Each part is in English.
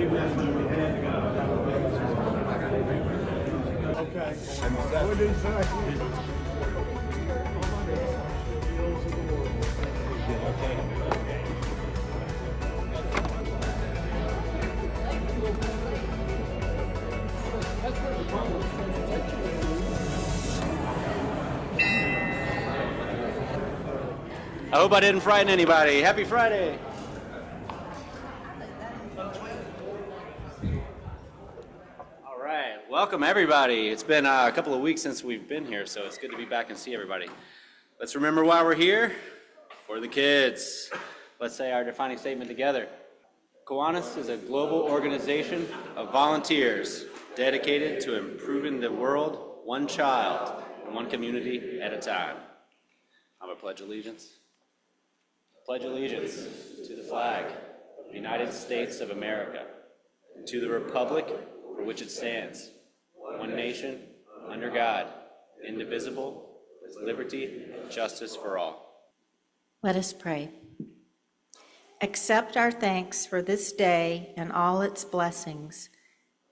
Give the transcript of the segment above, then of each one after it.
Okay. What did he say? I hope I didn't frighten anybody. Happy Friday. All right, welcome everybody. It's been a couple of weeks since we've been here, so it's good to be back and see everybody. Let's remember why we're here. For the kids. Let's say our defining statement together. Kiwanis is a global organization of volunteers dedicated to improving the world one child and one community at a time. I'm a pledge allegiance. Pledge allegiance to the flag of the United States of America, and to the republic for which it stands, one nation, under God, indivisible, with liberty and justice for all. Let us pray. Accept our thanks for this day and all its blessings.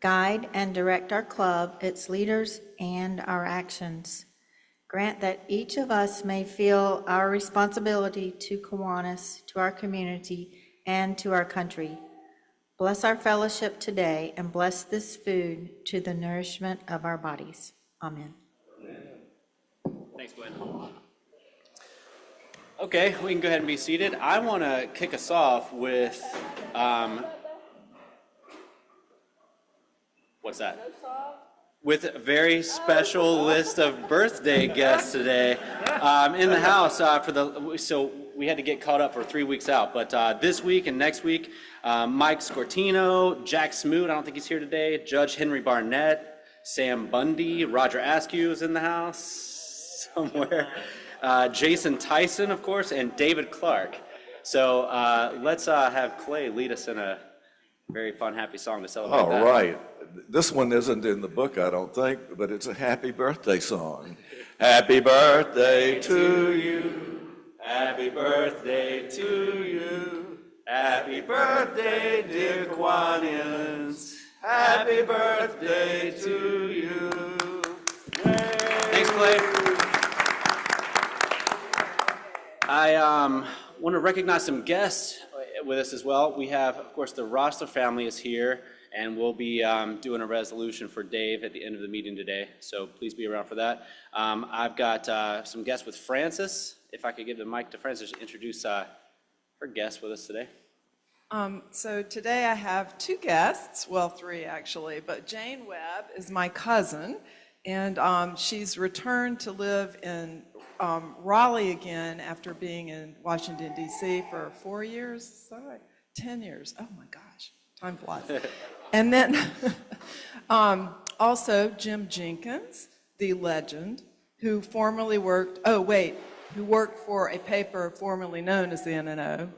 Guide and direct our club, its leaders, and our actions. Grant that each of us may feel our responsibility to Kiwanis, to our community, and to our country. Bless our fellowship today and bless this food to the nourishment of our bodies. Amen. Thanks, Gwen. Okay, we can go ahead and be seated. I want to kick us off with, what's that? With a very special list of birthday guests today in the house. So we had to get caught up for 3 weeks out, but this week and next week, Mike Scortino, Jack Smoot, I don't think he's here today, Judge Henry Barnett, Sam Bundy, Roger Askew is in the house somewhere, Jason Tyson, of course, and David Clark. So let's have Clay lead us in a very fun, happy song to celebrate that. All right. This one isn't in the book, I don't think, but it's a happy birthday song. Happy birthday to you. Happy birthday to you. Happy birthday, dear Kiwanis. Happy birthday to you. Thanks, Clay. I want to recognize some guests with us as well. We have, of course, the Rossler family is here, and we'll be doing a resolution for Dave at the end of the meeting today, so please be around for that. I've got some guests with Frances. If I could give the mic to Frances to introduce her guest with us today. So today I have two guests, well, three actually, but Jane Webb is my cousin, and she's returned to live in Raleigh again after being in Washington, D.C. for 4 years, 10 years. Oh my gosh, time flies. And then also Jim Jenkins, the legend, who formerly worked, who worked for a paper formerly known as the NNO.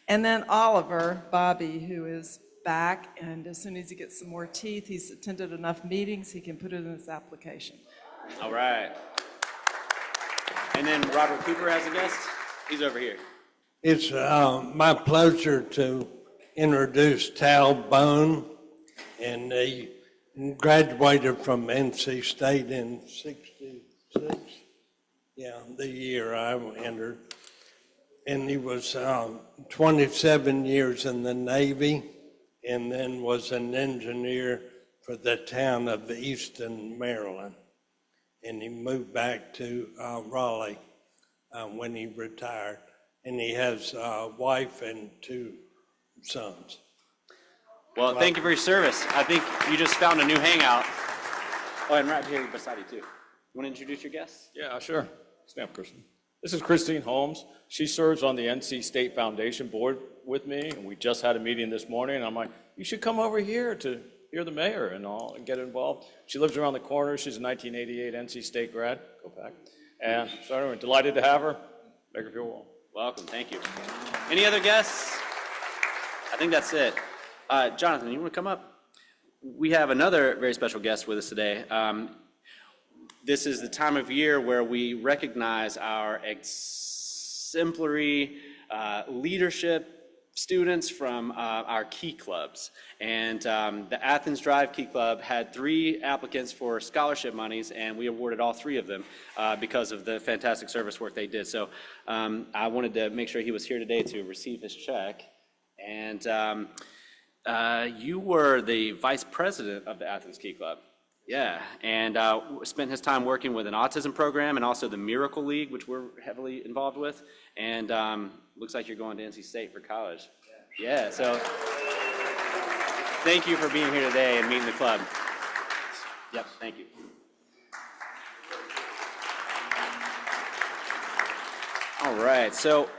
And then Oliver Bobby, who is back, and as soon as he gets some more teeth, he's attended enough meetings, he can put it in his application. All right. And then Robert Cooper has a guest. He's over here. It's my pleasure to introduce Tal Bone, and he graduated from NC State in '66. Yeah, the year I entered. And he was 27 years in the Navy, and then was an engineer for the town of Easton, Maryland. And he moved back to Raleigh when he retired. And he has a wife and 2 sons. Well, thank you for your service. I think you just found a new hangout. Oh, and right here beside you too. You want to introduce your guests? Yeah, sure. Stand up, Kristen. This is Christine Holmes. She serves on the NC State Foundation Board with me, and we just had a meeting this morning, and I'm like, you should come over here to hear the mayor and all and get involved. She lives around the corner. She's a 1988 NC State grad. Go back. And so anyway, delighted to have her. Make her feel well. Welcome, thank you. Any other guests? I think that's it. Jonathan, you want to come up? We have another very special guest with us today. This is the time of year where we recognize our exemplary leadership students from our Key Clubs. And the Athens Drive Key Club had 3 applicants for scholarship monies, and we awarded all 3 of them because of the fantastic service work they did. So I wanted to make sure he was here today to receive his check. And you were the vice president of the Athens Key Club. Yeah, and spent his time working with an autism program and also the Miracle League, which we're heavily involved with. And looks like you're going to NC State for college. Yeah, so thank you for being here today and meeting the club. Yep, thank you. All right, so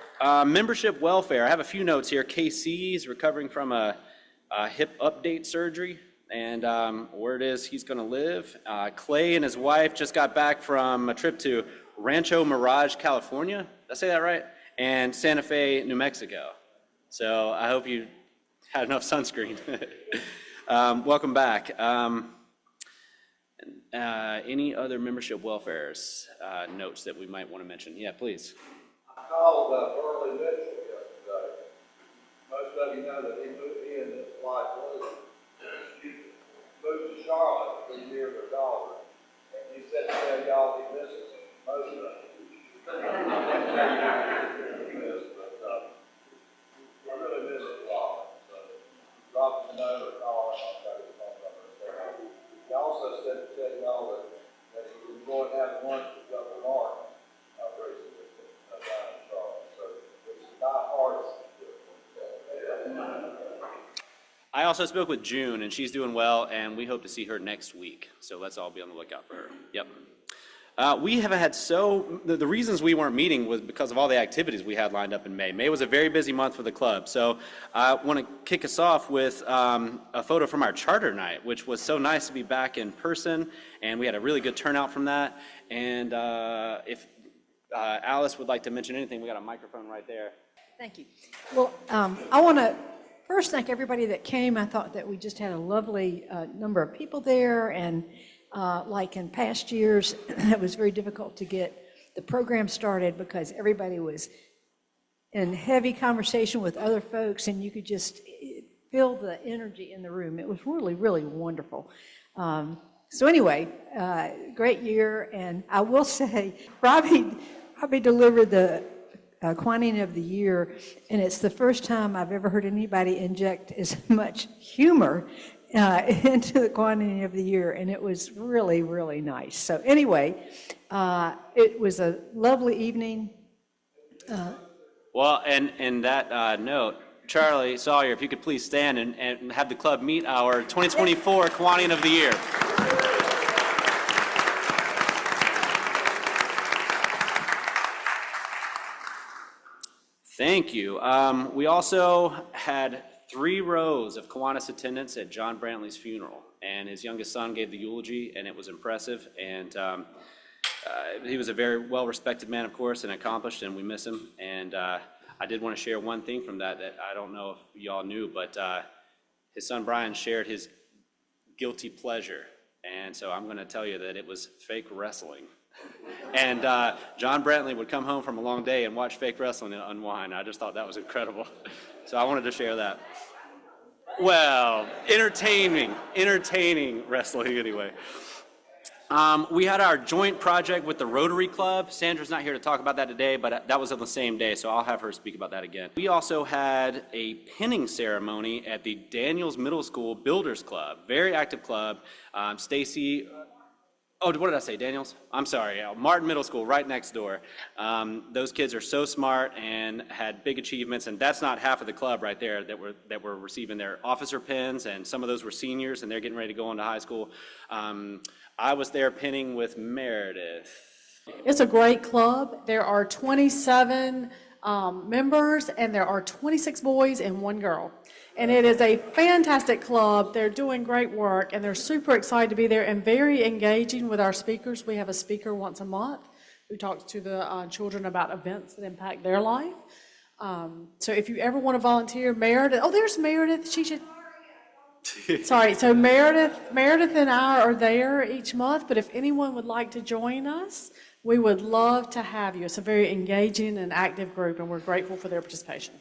membership welfare. I have a few notes here. KC is recovering from a hip update surgery. And word is he's going to live. Clay and his wife just got back from a trip to Rancho Mirage, California. Did I say that right? And Santa Fe, New Mexico. So I hope you had enough sunscreen. Welcome back. Any other membership welfares notes that we might want to mention? Yeah, please. I called Burley Mitchell yesterday. Most of you know that he and his wife moved to Charlotte to be near their daughter. And he said to tell y'all he misses most of it. But we really miss it a lot. So drop him a note or call and I'll try to his phone number. He also said to tell y'all that he was going to have lunch with Governor Martin recently down in Charlotte. So it's not hard to do. I also spoke with June, and she's doing well, and we hope to see her next week. So let's all be on the lookout for her. Yep. We have had the reasons we weren't meeting was because of all the activities we had lined up in May. May was a very busy month for the club. So I want to kick us off with a photo from our charter night, which was so nice to be back in person, and we had a really good turnout from that. And if Alice would like to mention anything, we got a microphone right there. Thank you. Well, I want to first thank everybody that came. I thought that we just had a lovely number of people there, and like in past years, it was very difficult to get the program started because everybody was in heavy conversation with other folks, and you could just feel the energy in the room. It was really, really wonderful. So anyway, great year, and I will say, Robbie delivered the Kiwanis of the Year, and it's the first time I've ever heard anybody inject as much humor into the Kiwanis of the Year, and it was really, really nice. So anyway, it was a lovely evening. Well, and that note, Charlie Sawyer, if you could please stand and have the club meet our 2024 Kiwanis of the Year. Thank you. We also had 3 rows of Kiwanis attendance at John Brantley's funeral, and his youngest son gave the eulogy, and it was impressive. And he was a very well-respected man, of course, and accomplished, and we miss him. And I did want to share one thing from that I don't know if y'all knew, but his son Brian shared his guilty pleasure, and so I'm going to tell you that it was fake wrestling. And John Brantley would come home from a long day and watch fake wrestling and unwind. I just thought that was incredible. So I wanted to share that. Well, entertaining wrestling anyway. We had our joint project with the Rotary Club. Sandra's not here to talk about that today, but that was on the same day, so I'll have her speak about that again. We also had a pinning ceremony at the Daniels Middle School Builders Club. Very active club. Stacy... Oh, what did I say, Daniels? I'm sorry, Martin Middle School, right next door. Those kids are so smart and had big achievements, and that's not half of the club right there that were receiving their officer pins, and some of those were seniors, and they're getting ready to go into high school. I was there pinning with Meredith. It's a great club. There are 27 members, and there are 26 boys and 1 girl. And it is a fantastic club. They're doing great work, and they're super excited to be there and very engaging with our speakers. We have a speaker once a month who talks to the children about events that impact their life. So if you ever want to volunteer, Meredith, oh, there's Meredith. She should. Sorry, so Meredith and I are there each month, but if anyone would like to join us, we would love to have you. It's a very engaging and active group, and we're grateful for their participation.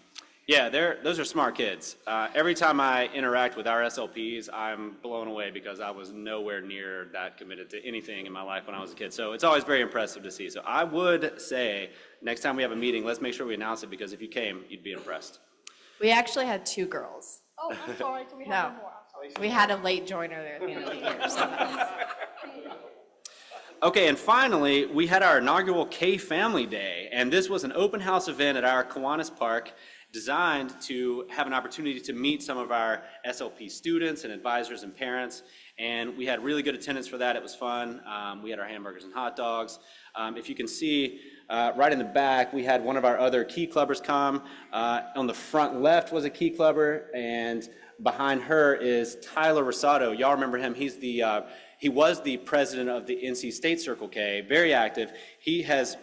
Yeah, those are smart kids. Every time I interact with our SLPs, I'm blown away because I was nowhere near that committed to anything in my life when I was a kid. So it's always very impressive to see. So I would say next time we have a meeting, let's make sure we announce it, because if you came, you'd be impressed. We actually had 2 girls. Oh, I'm sorry, so we No. have one more. I'm sorry. We had a late joiner there at the end of the year, so that's. Okay, and finally, we had our inaugural K Family Day, and this was an open house event at our Kiwanis Park designed to have an opportunity to meet some of our SLP students and advisors and parents, and we had really good attendance for that. It was fun. We had our hamburgers and hot dogs. If you can see, right in the back, we had one of our other key clubbers come. On the front left was a key clubber, and behind her is Tyler Rosado. Y'all remember him. He was the president of the NC State Circle K, very active. He has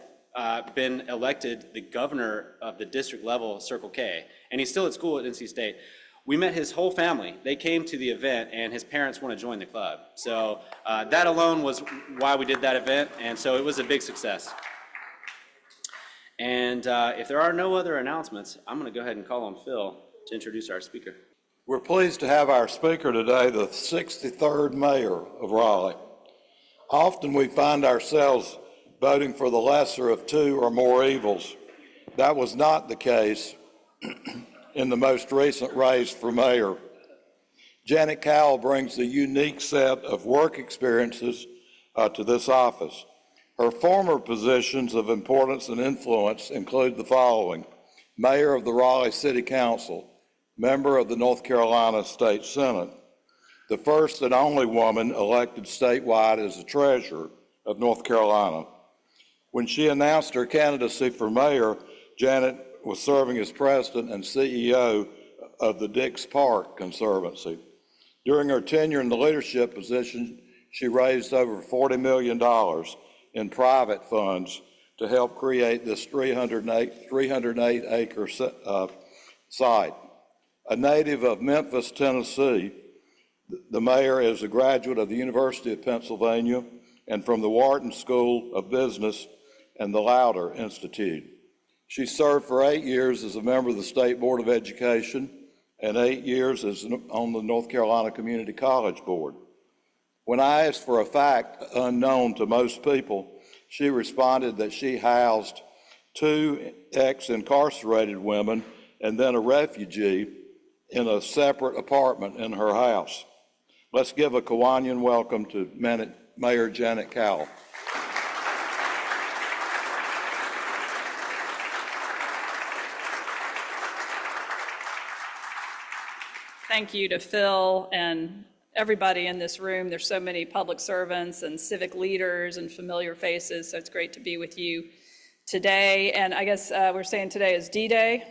been elected the governor of the district level Circle K, and he's still at school at NC State. We met his whole family. They came to the event, and his parents want to join the club. So that alone was why we did that event, and so it was a big success. And if there are no other announcements, I'm going to go ahead and call on Phil to introduce our speaker. We're pleased to have our speaker today, the 63rd mayor of Raleigh. Often we find ourselves voting for the lesser of 2 or more evils. That was not the case in the most recent race for mayor. Janet Cowell brings a unique set of work experiences to this office. Her former positions of importance and influence include the following: mayor of the Raleigh City Council, member of the North Carolina State Senate, the first and only woman elected statewide as the treasurer of North Carolina. When she announced her candidacy for mayor, Janet was serving as president and CEO of the Dix Park Conservancy. During her tenure in the leadership position, she raised over $40 million in private funds to help create this 308-acre site. A native of Memphis, Tennessee, the mayor is a graduate of the University of Pennsylvania and from the Wharton School of Business and the Lauder Institute. She served for 8 years as a member of the State Board of Education and 8 years on the North Carolina Community College Board. When I asked for a fact unknown to most people, she responded that she housed 2 ex-incarcerated women and then a refugee in a separate apartment in her house. Let's give a Kiwanian welcome to Mayor Janet Cowell. Thank you to Phil and everybody in this room. There's so many public servants and civic leaders and familiar faces, so it's great to be with you today. And I guess we're saying today is D-Day.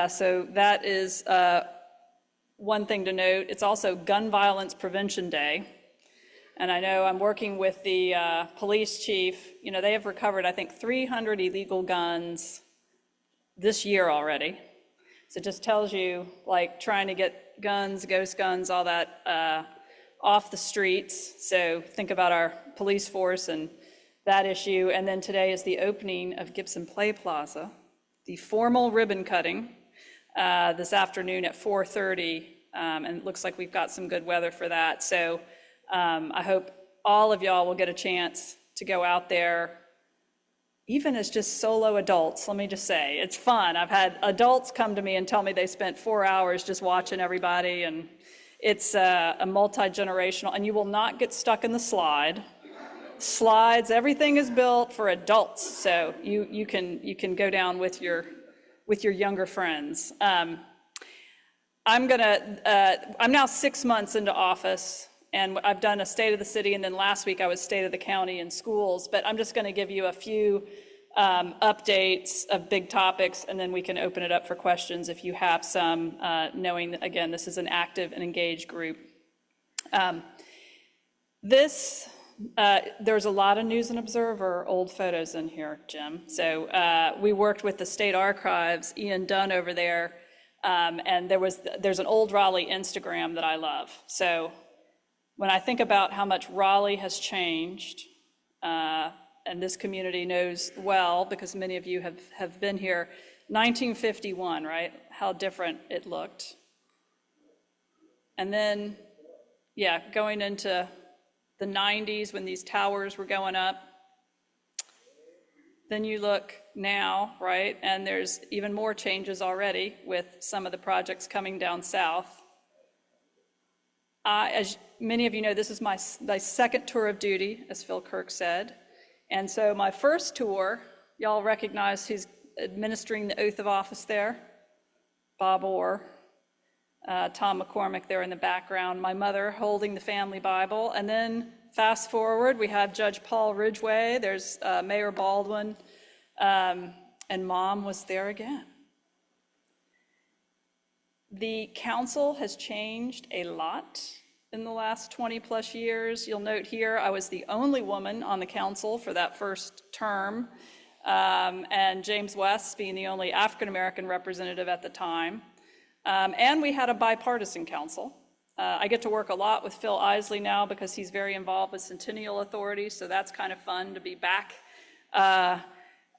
So that is one thing to note. It's also Gun Violence Prevention Day. And I know I'm working with the police chief. You know, they have recovered, I think, 300 illegal guns this year already. So it just tells you, like, trying to get guns, ghost guns, all that off the streets. So think about our police force and that issue. And then today is the opening of Gibson Play Plaza, the formal ribbon cutting this afternoon at 4:30. And it looks like we've got some good weather for that. So I hope all of y'all will get a chance to go out there, even as just solo adults. Let me just say, it's fun. I've had adults come to me and tell me they spent 4 hours just watching everybody, and it's a multi-generational, and you will not get stuck in the slides. Everything is built for adults, so you can go down with your younger friends. I'm now 6 months into office, and I've done a state of the city, and then last week I was state of the county and schools, but I'm just going to give you a few updates of big topics, and then we can open it up for questions if you have some, knowing that, again, this is an active and engaged group. There's a lot of News and Observer old photos in here, Jim. So we worked with the state archives, Ian Dunn over there, and there's an old Raleigh Instagram that I love. So when I think about how much Raleigh has changed, and this community knows well because many of you have been here, 1951, right? How different it looked. And then, yeah, going into the 90s when these towers were going up. Then you look now, right? And there's even more changes already with some of the projects coming down south. As many of you know, this is my second tour of duty, as Phil Kirk said. And so my first tour, y'all recognize who's administering the oath of office there? Bob Orr, Tom McCormick there in the background, my mother holding the family Bible. And then fast forward, we have Judge Paul Ridgway, there's Mayor Baldwin, and Mom was there again. The council has changed a lot in the last 20 plus years. You'll note here, I was the only woman on the council for that first term, and James West being the only African-American representative at the time. And we had a bipartisan council. I get to work a lot with Phil Isley now because he's very involved with Centennial Authority, so that's kind of fun to be back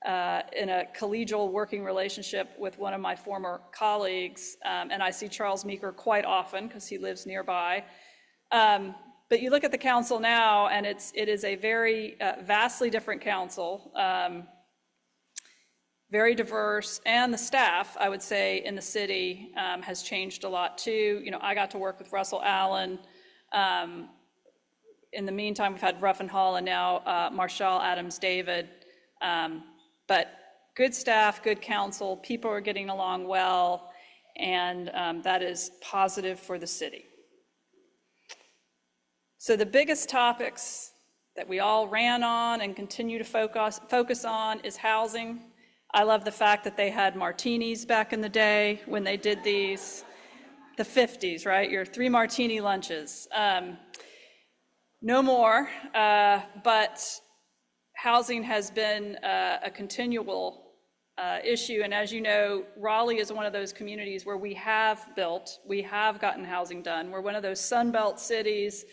in a collegial working relationship with one of my former colleagues, and I see Charles Meeker quite often because he lives nearby. But you look at the council now, and it is a very vastly different council, very diverse, and the staff, I would say, in the city has changed a lot too. You know, I got to work with Russell Allen. In the meantime, we've had Ruffin Hall and now Marshall Adams David. But good staff, good council, people are getting along well, and that is positive for the city. So the biggest topics that we all ran on and continue to focus on is housing. I love the fact that they had martinis back in the day when they did these, the 50s, right? Your 3 martini lunches. No more, but housing has been a continual issue, and as you know, Raleigh is one of those communities where we have built, we have gotten housing done. We're one of those Sunbelt cities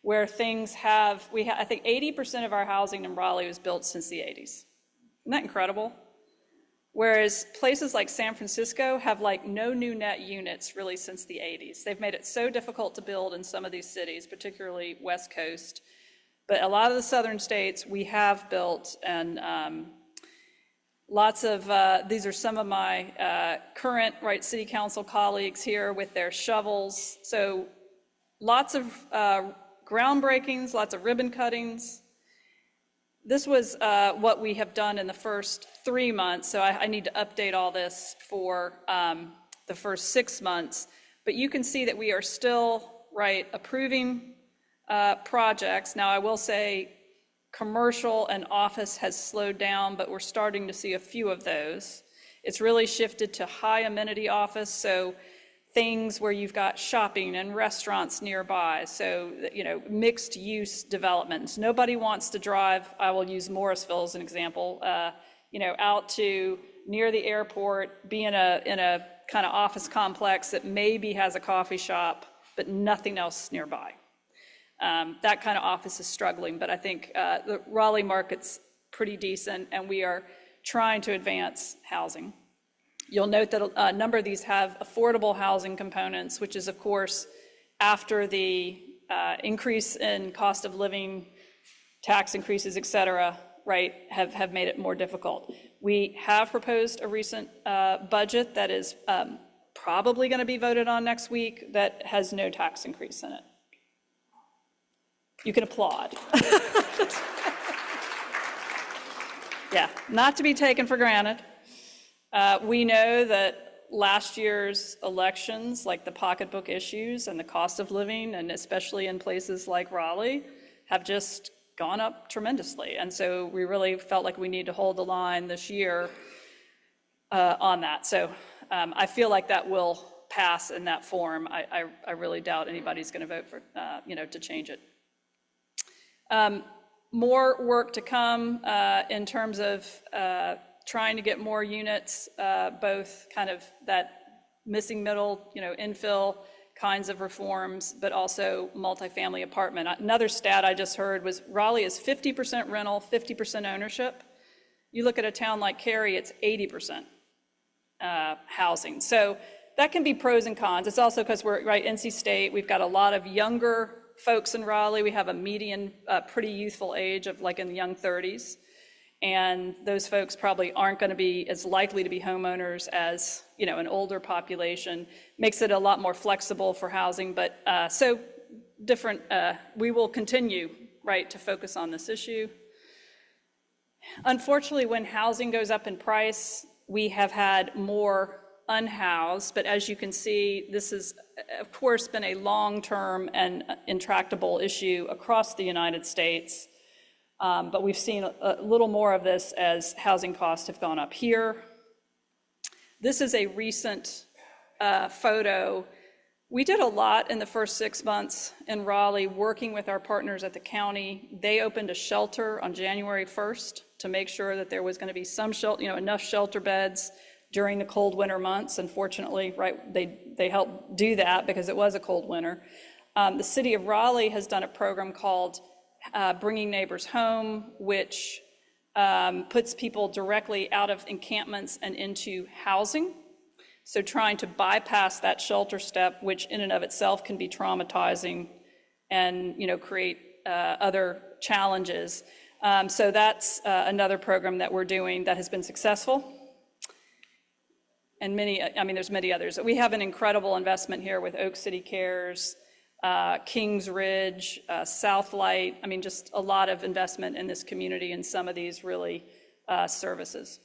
where things have, I think 80% of our housing in Raleigh was built since the 80s. Isn't that incredible? Whereas places like San Francisco have like no new net units really since the 80s. They've made it so difficult to build in some of these cities, particularly West Coast. But a lot of the southern states we have built, and lots of, these are some of my current city council colleagues here with their shovels. So lots of groundbreakings, lots of ribbon cuttings. This was what we have done in the first 3 months, so I need to update all this for the first 6 months. But you can see that we are still, approving projects. Now, I will say commercial and office has slowed down, but we're starting to see a few of those. It's really shifted to high amenity office, so things where you've got shopping and restaurants nearby, so mixed use developments. Nobody wants to drive, I will use Morrisville as an example, out to near the airport, be in a kind of office complex that maybe has a coffee shop, but nothing else nearby. That kind of office is struggling, but I think the Raleigh market's pretty decent, and we are trying to advance housing. You'll note that a number of these have affordable housing components, which is, of course, after the increase in cost of living, tax increases, et cetera, have made it more difficult. We have proposed a recent budget that is probably going to be voted on next week that has no tax increase in it. You can applaud. Yeah, not to be taken for granted. We know that last year's elections, like the pocketbook issues and the cost of living, and especially in places like Raleigh, have just gone up tremendously. And so we really felt like we need to hold the line this year on that. So I feel like that will pass in that form. I really doubt anybody's going to vote for, to change it. More work to come in terms of trying to get more units, both kind of that missing middle, infill kinds of reforms, but also multifamily apartment. Another stat I just heard was Raleigh is 50% rental, 50% ownership. You look at a town like Cary, it's 80%. housing. So that can be pros and cons. It's also because we're right NC State. We've got a lot of younger folks in Raleigh. We have a median, pretty youthful age of like in the young 30s. And those folks probably aren't going to be as likely to be homeowners as, you know, an older population. Makes it a lot more flexible for housing, but so different, we will continue, right, to focus on this issue. Unfortunately, when housing goes up in price, we have had more unhoused, but as you can see, this has, of course, been a long-term and intractable issue across the United States. But we've seen a little more of this as housing costs have gone up here. This is a recent photo. We did a lot in the first 6 months in Raleigh working with our partners at the county. They opened a shelter on January 1st to make sure that there was going to be some shelter, you know, enough shelter beds during the cold winter months. Unfortunately, right, they helped do that because it was a cold winter. The City of Raleigh has done a program called Bringing Neighbors Home, which puts people directly out of encampments and into housing. So trying to bypass that shelter step, which in and of itself can be traumatizing and, you know, create other challenges. So that's another program that we're doing that has been successful. And many, I mean, there's many others. We have an incredible investment here with Oak City Cares, Kings Ridge, Southlight. I mean, just a lot of investment in this community and some of these really services.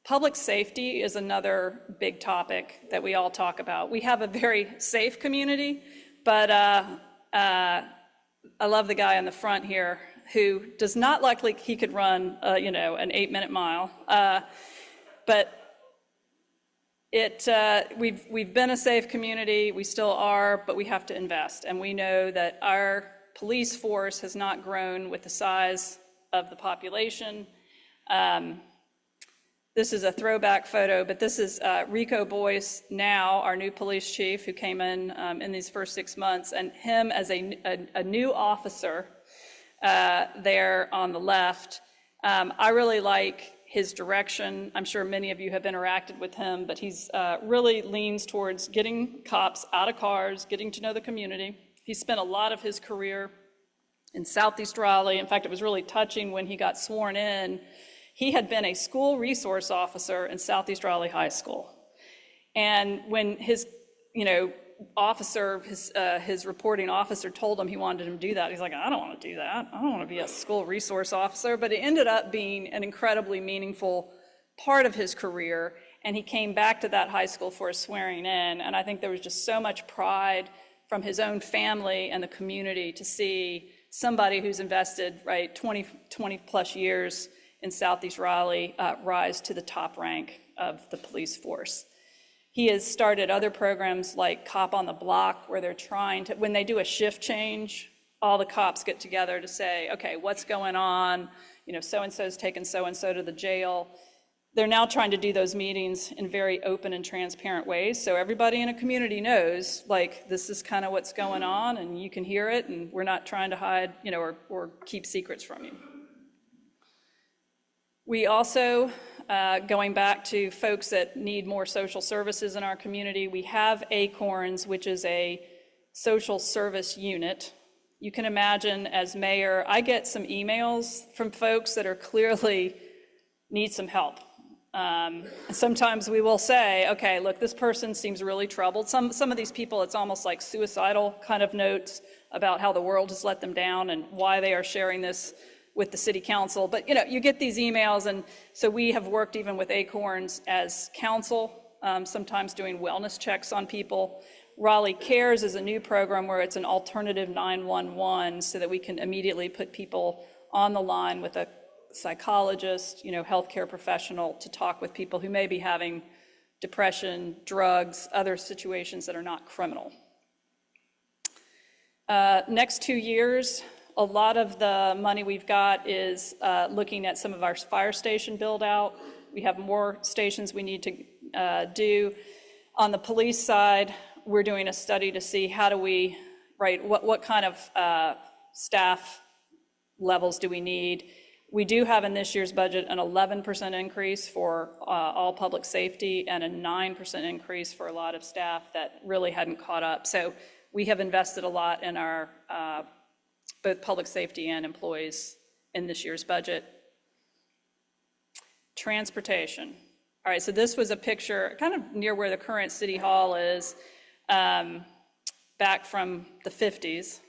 Public safety is another big topic that we all talk about. We have a very safe community, but I love the guy on the front here who does not look like he could run, you know, an 8-minute mile. But we've been a safe community, we still are, but we have to invest. And we know that our police force has not grown with the size of the population. This is a throwback photo, but this is Rico Boyce, now our new police chief, who came in these first 6 months, and him as a new officer there on the left. I really like his direction. I'm sure many of you have interacted with him, but he's really leans towards getting cops out of cars, getting to know the community. He spent a lot of his career in Southeast Raleigh. In fact, it was really touching when he got sworn in. He had been a school resource officer in Southeast Raleigh High School. And when his, you know, officer, his reporting officer told him he wanted him to do that, he's like, I don't want to do that. I don't want to be a school resource officer. But it ended up being an incredibly meaningful part of his career. And he came back to that high school for a swearing in. And I think there was just so much pride from his own family and the community to see somebody who's invested, right, 20 plus years in Southeast Raleigh rise to the top rank of the police force. He has started other programs like Cop on the Block, where they're trying to, when they do a shift change, all the cops get together to say, okay, what's going on? You know, so-and-so's taken so-and-so to the jail. They're now trying to do those meetings in very open and transparent ways, so everybody in a community knows, like, this is kind of what's going on, and you can hear it, and we're not trying to hide, you know, or keep secrets from you. We also, going back to folks that need more social services in our community, we have Acorns, which is a social service unit. You can imagine, as mayor, I get some emails from folks that are clearly need some help. Sometimes we will say, okay, look, this person seems really troubled. Some of these people, it's almost like suicidal kind of notes about how the world has let them down and why they are sharing this with the city council. But, you know, you get these emails, and so we have worked even with Acorns as council, sometimes doing wellness checks on people. Raleigh Cares is a new program where it's an alternative 911 so that we can immediately put people on the line with a psychologist, you know, healthcare professional to talk with people who may be having depression, drugs, other situations that are not criminal. Next 2 years, a lot of the money we've got is looking at some of our fire station build out. We have more stations we need to do. On the police side, we're doing a study to see how do we, right, what kind of staff levels do we need. We do have in this year's budget an 11% increase for all public safety and a 9% increase for a lot of staff that really hadn't caught up. So we have invested a lot in our both public safety and employees in this year's budget. Transportation. All right, so this was a picture kind of near where the current City Hall is, back from the 50s.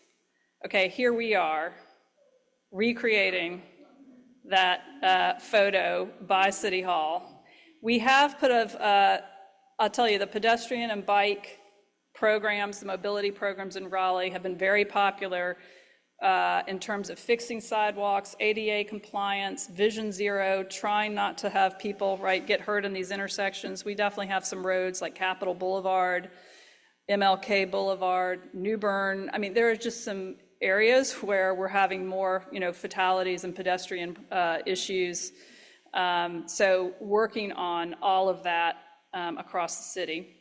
Okay, here we are recreating that photo by City Hall. We have put I'll tell you, the pedestrian and bike programs, the mobility programs in Raleigh have been very popular in terms of fixing sidewalks, ADA compliance, Vision Zero, trying not to have people, get hurt in these intersections. We definitely have some roads like Capitol Boulevard, MLK Boulevard, New Bern. I mean, there are just some areas where we're having more, fatalities and pedestrian issues. So working on all of that across the city.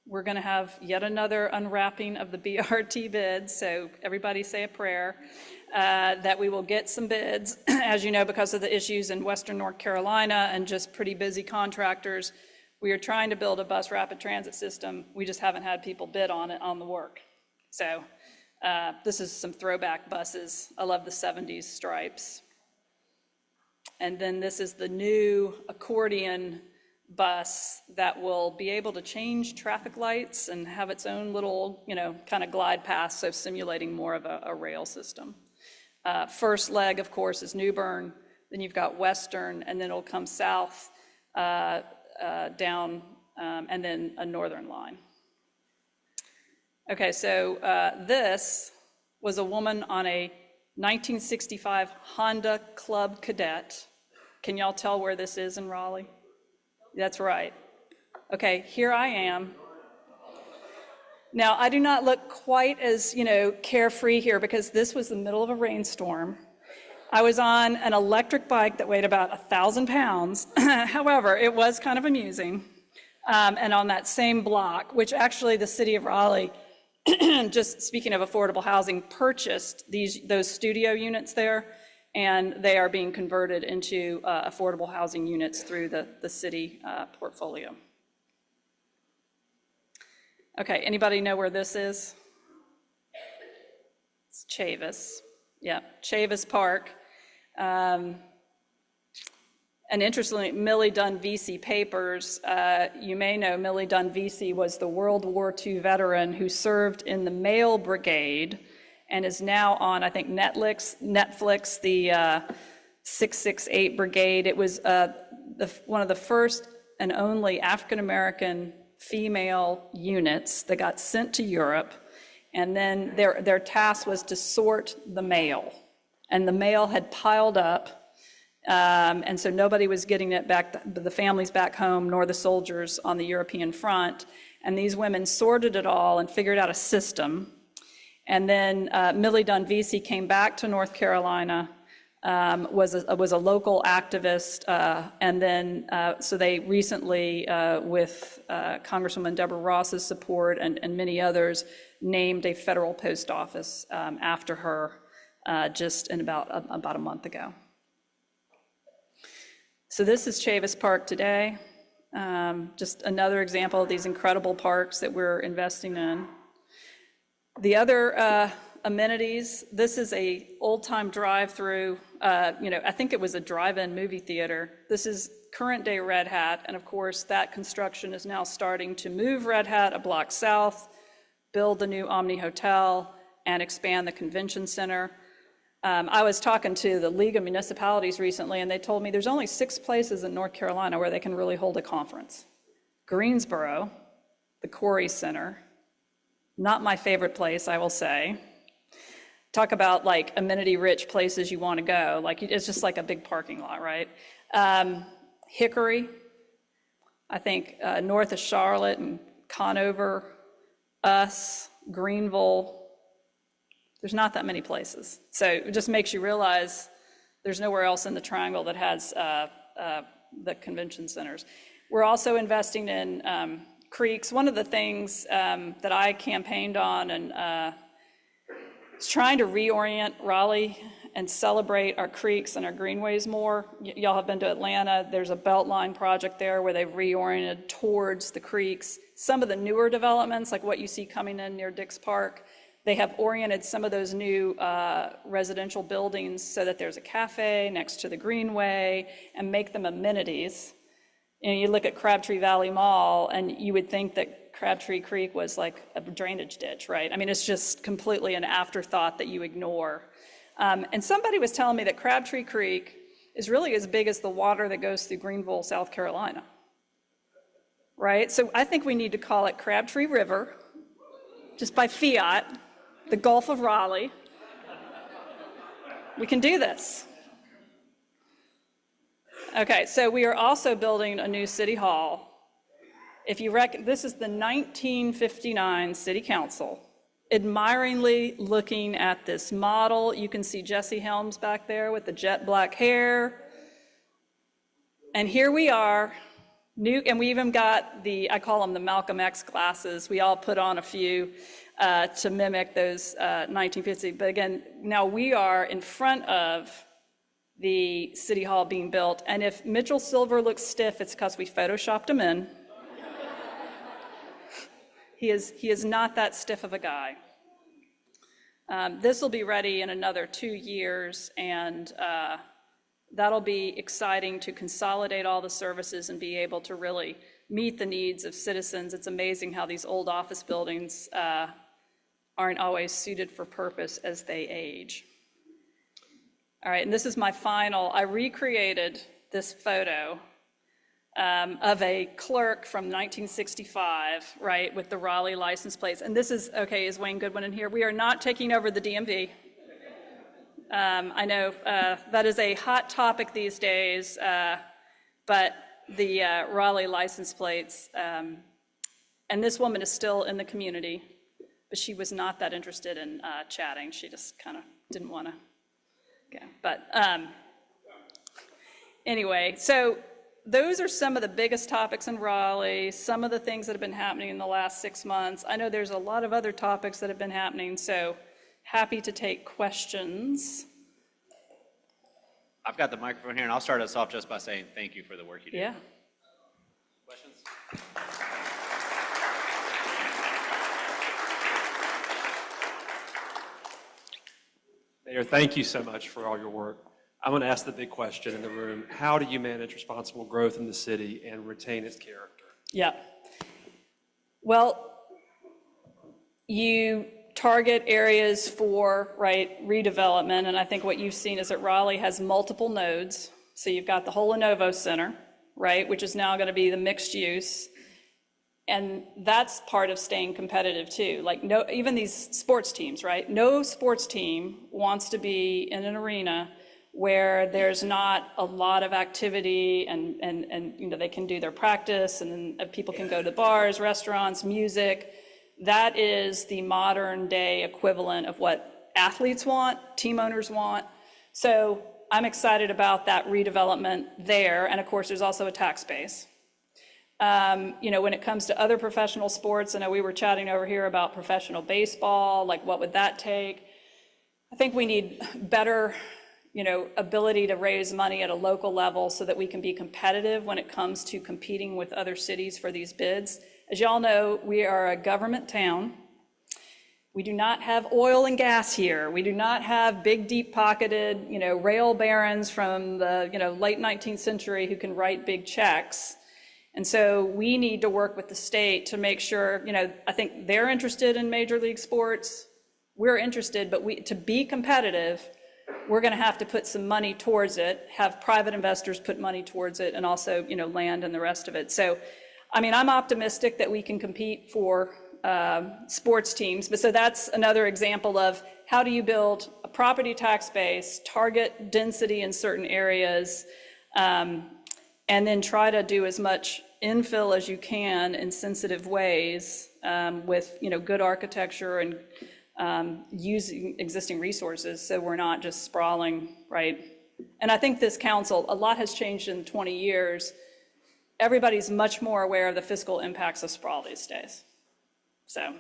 We're going to have yet another unwrapping of the BRT bids, so everybody say a prayer that we will get some bids. As you know, because of the issues in Western North Carolina and just pretty busy contractors, we are trying to build a bus rapid transit system. We just haven't had people bid on it, on the work. So this is some throwback buses. I love the 70s stripes. And then this is the new accordion bus that will be able to change traffic lights and have its own little, kind of glide path, so simulating more of a rail system. First leg, of course, is New Bern. Then you've got Western, and then it'll come south down, and then a northern line. Okay, so this was a woman on a 1965 Honda Club Cadet. Can y'all tell where this is in Raleigh? That's right. Okay, here I am. Now, I do not look quite as, carefree here because this was the middle of a rainstorm. I was on an electric bike that weighed about 1,000 pounds. However, it was kind of amusing. And on that same block, which actually the City of Raleigh, just speaking of affordable housing, purchased those studio units there, and they are being converted into affordable housing units through the city portfolio. Okay, anybody know where this is? It's Chavis. Yeah, Chavis Park. And interestingly, Millie Dunn Vesey Papers, you may know Millie Dunn Vesey was the World War II veteran who served in the Mail Brigade and is now on, I think, Netflix, the 668 Brigade. It was one of the first and only African-American female units that got sent to Europe, and then their task was to sort the mail. And the mail had piled up, and so nobody was getting it back, the families back home, nor the soldiers on the European front. And these women sorted it all and figured out a system. And then Millie Dunn Vesey came back to North Carolina, was a local activist, and then so they recently, with Congresswoman Deborah Ross's support and many others, named a federal post office after her just in about a month ago. So this is Chavis Park today. Just another example of these incredible parks that we're investing in. The other amenities, this is a old-time drive-through, I think it was a drive-in movie theater. This is current day Red Hat, and of course that construction is now starting to move Red Hat a block south, build the new Omni Hotel, and expand the convention center. I was talking to the League of Municipalities recently, and they told me there's only 6 places in North Carolina where they can really hold a conference. Greensboro, the Corey Center, not my favorite place, I will say. Talk about like amenity-rich places you want to go. Like it's just like a big parking lot, right? Hickory, I think north of Charlotte and Conover, Greenville. There's not that many places. So it just makes you realize there's nowhere else in the triangle that has the convention centers. We're also investing in creeks. One of the things that I campaigned on and It's trying to reorient Raleigh and celebrate our creeks and our greenways more. Y'all have been to Atlanta. There's a Beltline project there where they've reoriented towards the creeks. Some of the newer developments, like what you see coming in near Dix Park, they have oriented some of those new residential buildings so that there's a cafe next to the greenway and make them amenities. You know, you look at Crabtree Valley Mall and you would think that Crabtree Creek was like a drainage ditch, right? I mean, it's just completely an afterthought that you ignore. And somebody was telling me that Crabtree Creek is really as big as the water that goes through Greenville, South Carolina, right? So I think we need to call it Crabtree River, just by fiat, the Gulf of Raleigh. We can do this. Okay, so we are also building a new city hall. If you reckon, this is the 1959 City Council, admiringly looking at this model. You can see Jesse Helms back there with the jet black hair. And here we are, new, and we even got the, I call them the Malcolm X glasses. We all put on a few to mimic those 1950s. But again, now we are in front of the City Hall being built. And if Mitchell Silver looks stiff, it's because we photoshopped him in. He is not that stiff of a guy. This will be ready in another 2 years, and that'll be exciting to consolidate all the services and be able to really meet the needs of citizens. It's amazing how these old office buildings aren't always suited for purpose as they age. All right, and this is my final. I recreated this photo of a clerk from 1965, right, with the Raleigh license plates. And this is, okay, is Wayne Goodwin in here? We are not taking over the DMV. I know that is a hot topic these days, but the Raleigh license plates, and this woman is still in the community, but she was not that interested in chatting. She just kind of didn't want to. Yeah, but anyway, so those are some of the biggest topics in Raleigh, some of the things that have been happening in the last 6 months. I know there's a lot of other topics that have been happening, so happy to take questions. I've got the microphone here, and I'll start us off just by saying thank you for the work you do. Yeah. Questions? Mayor, thank you so much for all your work. I'm going to ask the big question in the room. How do you manage responsible growth in the city and retain its character? Yeah. Well, you target areas for, right, redevelopment, and I think what you've seen is that Raleigh has multiple nodes. So you've got the whole Lenovo Center, right, which is now going to be the mixed use. And that's part of staying competitive too. Like no, even these sports teams, right? No sports team wants to be in an arena where there's not a lot of activity and you know, they can do their practice and people can go to bars, restaurants, music. That is the modern day equivalent of what athletes want, team owners want. So I'm excited about that redevelopment there. And of course, there's also a tax base. You know, when it comes to other professional sports, I know we were chatting over here about professional baseball, like what would that take? I think we need better, you know, ability to raise money at a local level so that we can be competitive when it comes to competing with other cities for these bids. As y'all know, we are a government town. We do not have oil and gas here. We do not have big, deep-pocketed, you know, rail barons from the, you know, late 19th century who can write big checks. And so we need to work with the state to make sure, you know, I think they're interested in major league sports. We're interested, but to be competitive, we're going to have to put some money towards it, have private investors put money towards it, and also, you know, land and the rest of it. So, I mean, I'm optimistic that we can compete for sports teams. But so that's another example of how do you build a property tax base, target density in certain areas, and then try to do as much infill as you can in sensitive ways with, you know, good architecture and using existing resources so we're not just sprawling, right? And I think this council, a lot has changed in 20 years. Everybody's much more aware of the fiscal impacts of sprawl these days. So.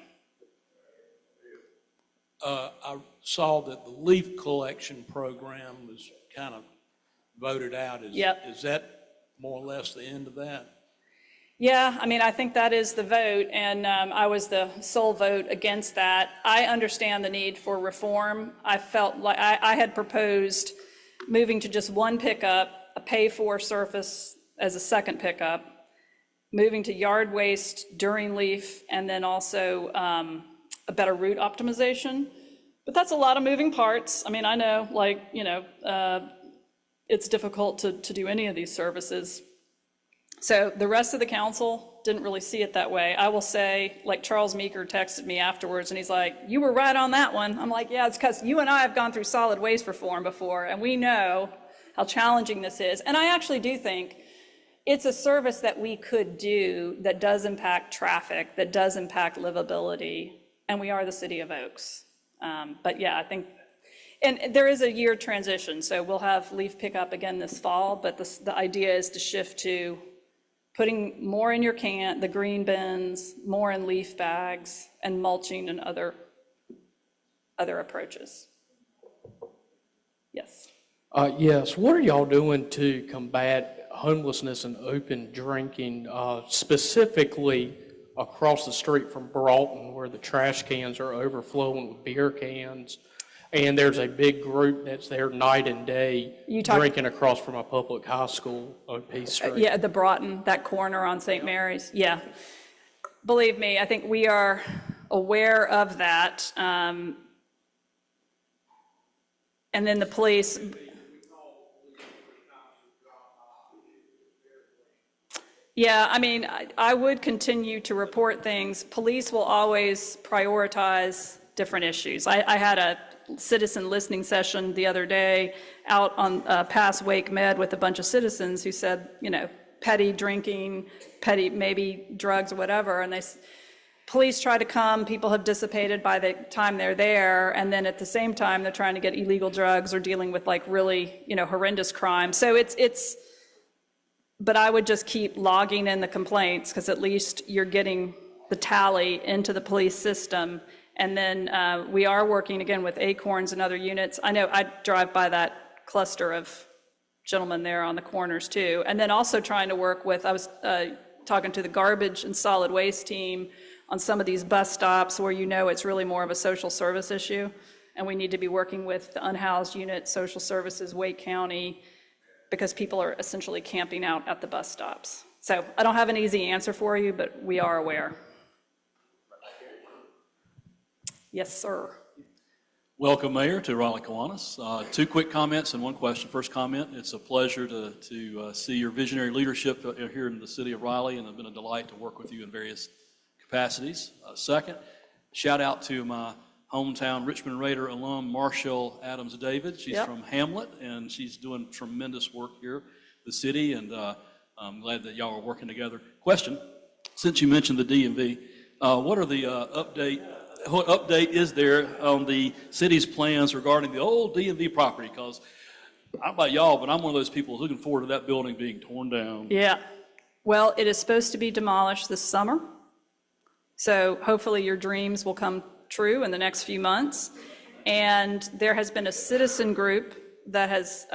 I saw that the leaf collection program was kind of voted out. Yep. Is that more or less the end of that? Yeah, I mean, I think that is the vote, and I was the sole vote against that. I understand the need for reform. I felt like I had proposed moving to just one pickup, a pay-for surface as a second pickup, moving to yard waste during leaf, and then also a better route optimization. But that's a lot of moving parts. I mean, I know, like, you know, it's difficult to do any of these services. So the rest of the council didn't really see it that way. I will say, like, Charles Meeker texted me afterwards and he's like, you were right on that one. I'm like, yeah, it's because you and I have gone through solid waste reform before and we know how challenging this is. And I actually do think it's a service that we could do that does impact traffic, that does impact livability, and we are the city of Oaks. But yeah, I think, and there is a year transition, so we'll have leaf pickup again this fall, but the idea is to shift to putting more in your can, the green bins, more in leaf bags, and mulching and other approaches. Yes. Yes, what are y'all doing to combat homelessness and open drinking, specifically across the street from Broughton, where the trash cans are overflowing with beer cans, and there's a big group that's there night and day drinking across from a public high school on Peace Street? Yeah, the Broughton, that corner on St. Mary's, yeah. Believe me, I think we are aware of that. And then the police. Yeah, I mean, I would continue to report things. Police will always prioritize different issues. I had a citizen listening session the other day out on past Wake Med with a bunch of citizens who said, you know, petty drinking, petty maybe drugs or whatever, and police try to come, people have dissipated by the time they're there, and then at the same time they're trying to get illegal drugs or dealing with like really, you know, horrendous crime. So but I would just keep logging in the complaints, because at least you're getting the tally into the police system. And then we are working again with Acorns and other units. I know I drive by that cluster of gentlemen there on the corners too. And then also trying to work with, I was talking to the garbage and solid waste team on some of these bus stops where you know it's really more of a social service issue. And we need to be working with the unhoused unit, social services, Wake County, because people are essentially camping out at the bus stops. So I don't have an easy answer for you, but we are aware. Yes, sir. Welcome, Mayor, to Raleigh Kiwanis. Two quick comments and one question. First comment, it's a pleasure to see your visionary leadership here in the city of Raleigh, and it's been a delight to work with you in various capacities. Second, shout out to my hometown Richmond Raider alum, Marshall Adams David. She's from Hamlet, and she's doing tremendous work here in the city, and I'm glad that y'all are working together. Question, since you mentioned the DMV, what are the what update is there on the city's plans regarding the old DMV property? Because I don't know about y'all, but I'm one of those people looking forward to that building being torn down. Yeah. Well, it is supposed to be demolished this summer. So hopefully your dreams will come true in the next few months. And there has been a citizen group that has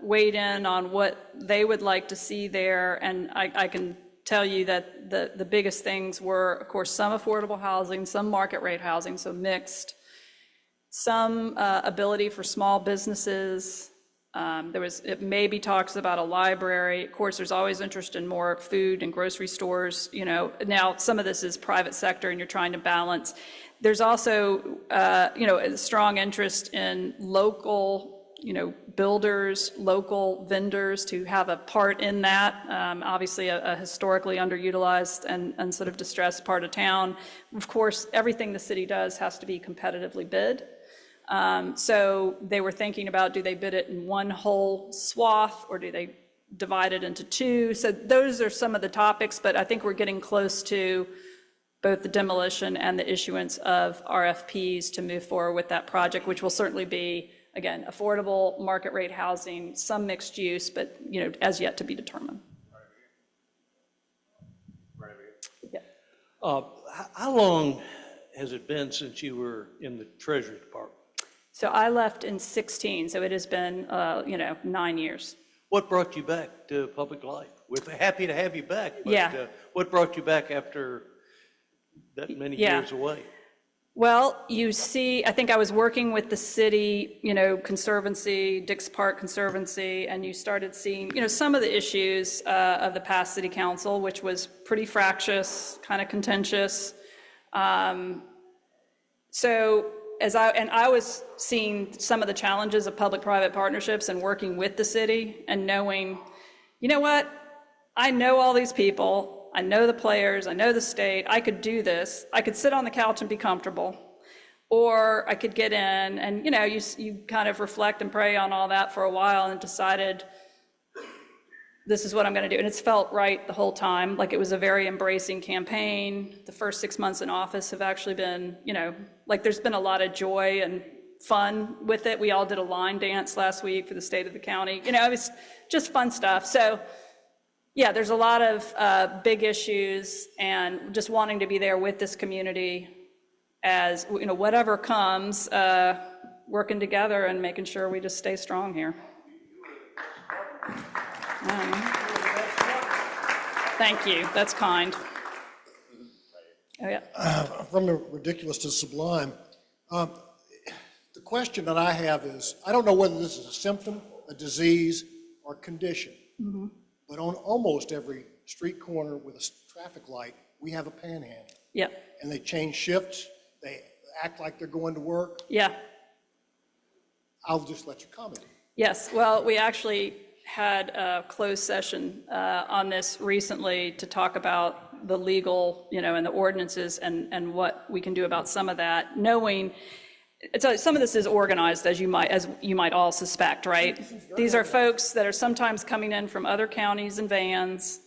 weighed in on what they would like to see there. And I can tell you that the biggest things were, of course, some affordable housing, some market rate housing, so mixed, some ability for small businesses. It maybe talks about a library. Of course, there's always interest in more food and grocery stores. You know, now some of this is private sector and you're trying to balance. There's also, a strong interest in local, builders, local vendors to have a part in that. Obviously, a historically underutilized and sort of distressed part of town. Of course, everything the city does has to be competitively bid. So they were thinking about, do they bid it in one whole swath or do they divide it into two? So those are some of the topics, but I think we're getting close to both the demolition and the issuance of RFPs to move forward with that project, which will certainly be, again, affordable market rate housing, some mixed use, but as yet to be determined. How long has it been since you were in the Treasury Department? So I left in 16, so it has been, 9 years. What brought you back to public life? We're happy to have you back, but Yeah. what brought you back after that many Yeah. years away? Well, you see, I think I was working with the city, Conservancy, Dix Park Conservancy, and you started seeing, some of the issues of the past city council, which was pretty fractious, kind of contentious. So I was seeing some of the challenges of public-private partnerships and working with the city and knowing, you know what? I know all these people. I know the players, I know the state, I could do this. I could sit on the couch and be comfortable, or I could get in and, you kind of reflect and pray on all that for a while and decided, this is what I'm gonna do. And it's felt right the whole time, like it was a very embracing campaign. The first 6 months in office have actually been, there's been a lot of joy and fun with it. We all did a line dance last week for the state of the county. It was just fun stuff. So, yeah, there's a lot of big issues and just wanting to be there with this community as, whatever comes, working together and making sure we just stay strong here. Thank you, that's kind. Oh, yeah. From ridiculous to sublime. The question that I have is, I don't know whether this is a symptom, a disease, or condition. Mm-hmm. But on almost every street corner with a traffic light, we have a panhandle. Yeah. And they change shifts, they act like they're going to work. Yeah. I'll just let you comment. Yes, well, we actually had a closed session on this recently to talk about the legal, and the ordinances and what we can do about some of that, knowing some of this is organized, as you might all suspect, right? These are folks that are sometimes coming in from other counties in vans,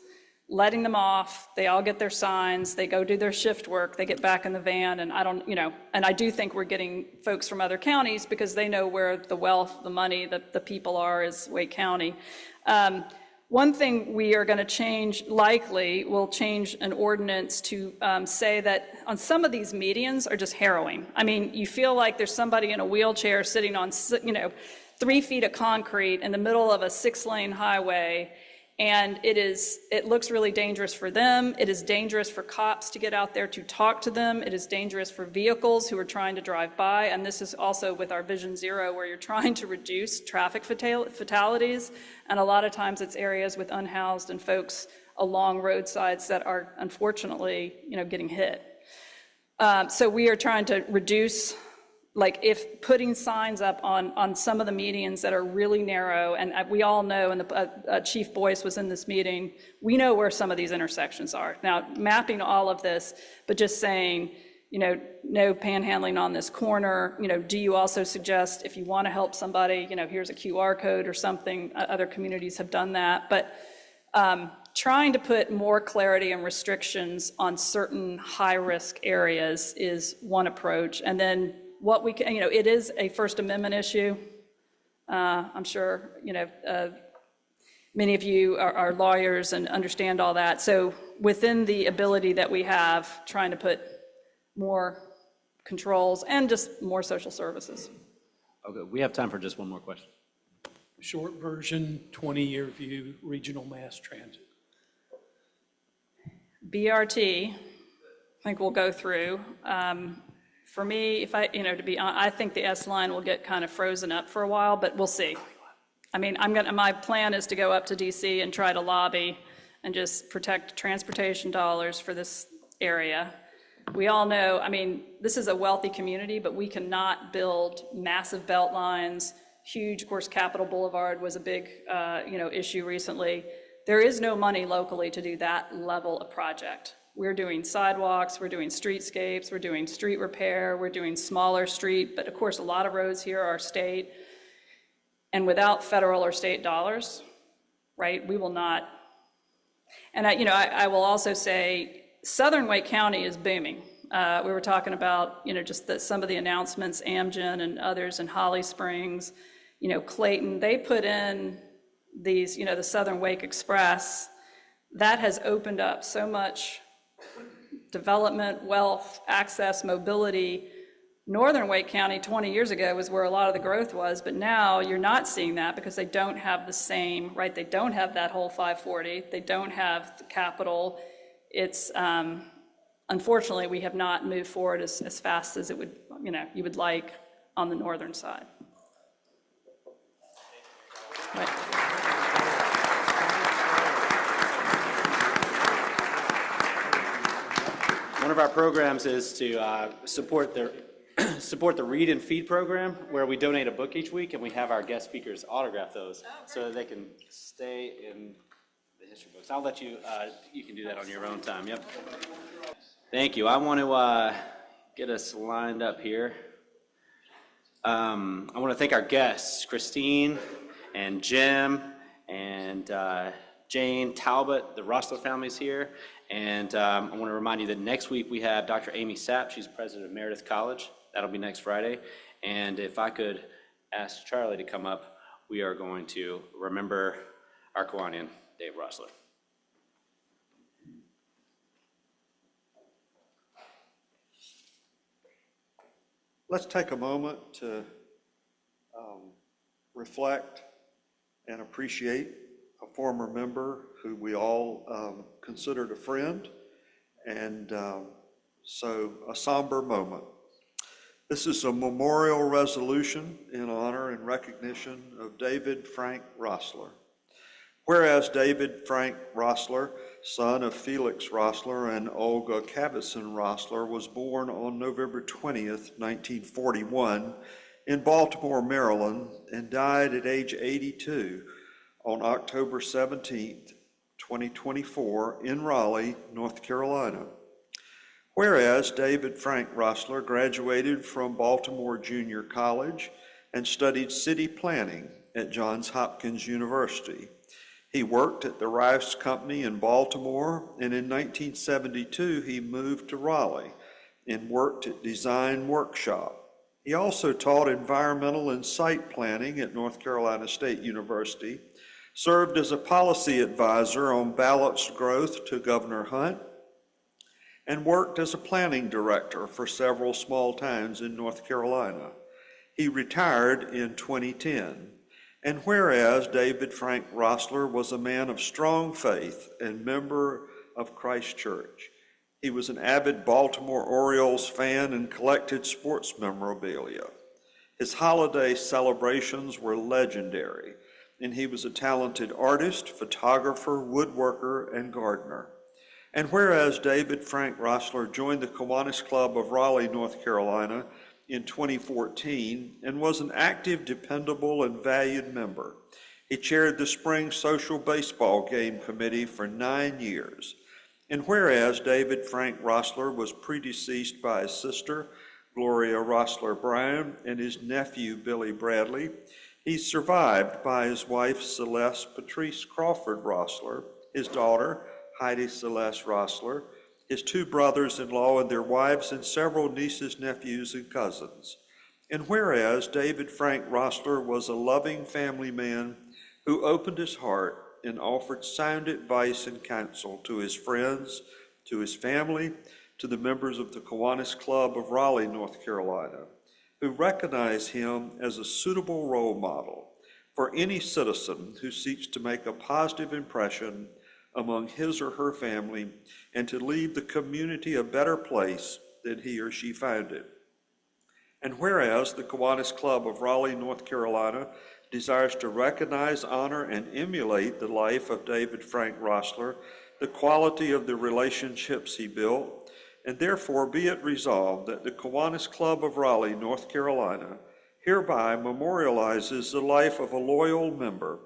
letting them off. They all get their signs. They go do their shift work. They get back in the van, and I do think we're getting folks from other counties because they know where the wealth, the money, the people are is Wake County. One thing we are going to change, likely, we'll change an ordinance to say that on some of these medians are just harrowing. I mean, you feel like there's somebody in a wheelchair sitting on, 3 feet of concrete in the middle of a 6-lane highway, and it looks really dangerous for them. It is dangerous for cops to get out there to talk to them. It is dangerous for vehicles who are trying to drive by, and this is also with our Vision Zero, where you're trying to reduce traffic fatalities, and a lot of times it's areas with unhoused and folks along roadsides that are unfortunately, getting hit. So we are trying to reduce, if putting signs up on some of the medians that are really narrow, and we all know, and Chief Boyce was in this meeting, we know where some of these intersections are. Now, mapping all of this, but just saying, no panhandling on this corner, do you also suggest if you want to help somebody, here's a QR code or something, other communities have done that, but trying to put more clarity and restrictions on certain high-risk areas is one approach, and then what we can, it is a First Amendment issue. I'm sure, many of you are lawyers and understand all that. So within the ability that we have, trying to put more controls and just more social services. Okay, we have time for just one more question. Short version, 20-year view, regional mass transit. BRT, I think we'll go through. For me, if I think the S line will get kind of frozen up for a while, but we'll see. I mean, my plan is to go up to DC and try to lobby and just protect transportation dollars for this area. We all know, this is a wealthy community, but we cannot build massive belt lines, huge, of course, Capitol Boulevard was a big, issue recently. There is no money locally to do that level of project. We're doing sidewalks, we're doing streetscapes, we're doing street repair, we're doing smaller street, but of course, a lot of roads here are state. And without federal or state dollars, right, we will not. And I will also say, Southern Wake County is booming. We were talking about, just some of the announcements, Amgen and others in Holly Springs, Clayton, they put in these, the Southern Wake Express. That has opened up so much development, wealth, access, mobility. Northern Wake County 20 years ago was where a lot of the growth was, but now you're not seeing that because they don't have the same, right? They don't have that whole 540. They don't have the capital. It's, unfortunately, we have not moved forward as fast as it would, you would like on the northern side. Right. One of our programs is to support the Read and Feed program, where we donate a book each week and we have our guest speakers autograph those so that they can stay in the history books. I'll let you, you can do that on your own time. Yep. Thank you. I want to get us lined up here. I want to thank our guests, Christine and Jim and Jane Talbot, the Rossler family's here. And I want to remind you that next week we have Dr. Amy Sapp. She's president of Meredith College. That'll be next Friday. And if I could ask Charlie to come up, we are going to remember our Kiwanian, Dave Rossler. Let's take a moment to reflect and appreciate a former member who we all considered a friend, and so a somber moment. This is a memorial resolution in honor and recognition of David Frank Rossler. Whereas David Frank Rossler, son of Felix Rossler and Olga Kavitson Rossler, was born on November 20th, 1941 in Baltimore, Maryland, and died at age 82 on October 17th, 2024 in Raleigh, North Carolina. Whereas David Frank Rossler graduated from Baltimore Junior College and studied city planning at Johns Hopkins University. He worked at the Rice Company in Baltimore, and in 1972 he moved to Raleigh and worked at Design Workshop. He also taught environmental and site planning at North Carolina State University, served as a policy advisor on balanced growth to Governor Hunt, and worked as a planning director for several small towns in North Carolina. He retired in 2010. And whereas David Frank Rossler was a man of strong faith and member of Christ Church, he was an avid Baltimore Orioles fan and collected sports memorabilia. His holiday celebrations were legendary, and he was a talented artist, photographer, woodworker, and gardener. And whereas David Frank Rossler joined the Kiwanis Club of Raleigh, North Carolina in 2014 and was an active, dependable, and valued member. He chaired the spring social baseball game committee for 9 years. And whereas David Frank Rossler was predeceased by his sister, Gloria Rossler Brown, and his nephew, Billy Bradley, he's survived by his wife, Celeste Patrice Crawford Rossler, his daughter, Heidi Celeste Rossler, his 2 brothers-in-law and their wives, and several nieces, nephews, and cousins. And whereas David Frank Rossler was a loving family man who opened his heart and offered sound advice and counsel to his friends, to his family, to the members of the Kiwanis Club of Raleigh, North Carolina, who recognize him as a suitable role model for any citizen who seeks to make a positive impression among his or her family and to leave the community a better place than he or she found it. And whereas the Kiwanis Club of Raleigh, North Carolina desires to recognize, honor, and emulate the life of David Frank Rossler, the quality of the relationships he built, and therefore be it resolved that the Kiwanis Club of Raleigh, North Carolina, hereby memorializes the life of a loyal member,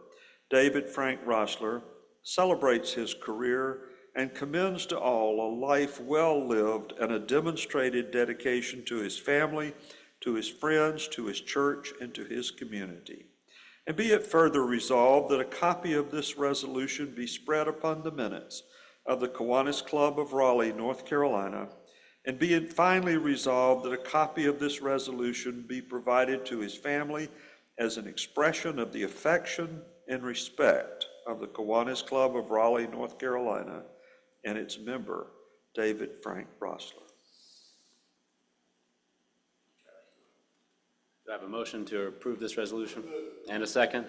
David Frank Rossler, celebrates his career, and commends to all a life well lived and a demonstrated dedication to his family, to his friends, to his church, and to his community. And be it further resolved that a copy of this resolution be spread upon the minutes of the Kiwanis Club of Raleigh, North Carolina, and be it finally resolved that a copy of this resolution be provided to his family as an expression of the affection and respect of the Kiwanis Club of Raleigh, North Carolina, and its member, David Frank Brosler. Do I have a motion to approve this resolution? And a second?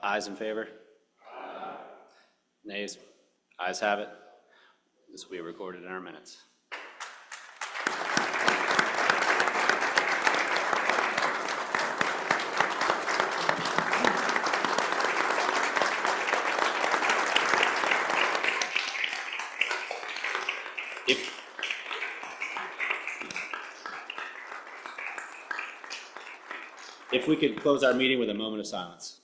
Ayes in favor? Nays? Ayes have it. This will be recorded in our minutes. If we could close our meeting with a moment of silence.